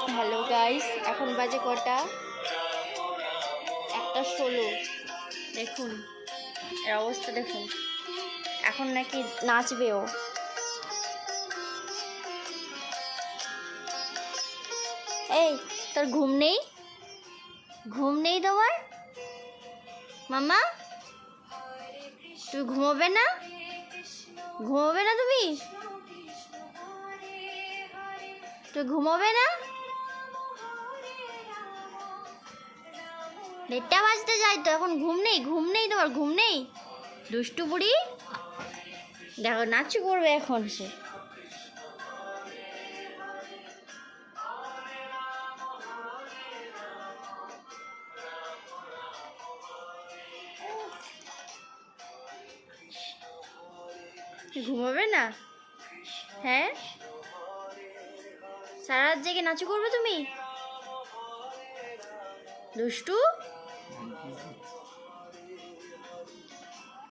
Hello guys, এখন বাজে কটা? 1:16। দেখুন এর অবস্থা দেখুন। এখন নাকি নাচবে ও। এই, তোর ঘুম নেই? ঘুম নেই তোমার মামা? তুমি ঘুমোবে না? ঘুমোবে না তুমি? তুই ঘুমোবে না? 1:30 বাজতে যাই তো, এখন ঘুম নেই? ঘুম নেই তোমার? ঘুম নেই? দুষ্টু বুড়ি, দেখো নাচু করবে এখন সে। ঘুমাবে না? হ্যাঁ, সারা রাত জেগে নাচু করবে তুমি? দুষ্টু।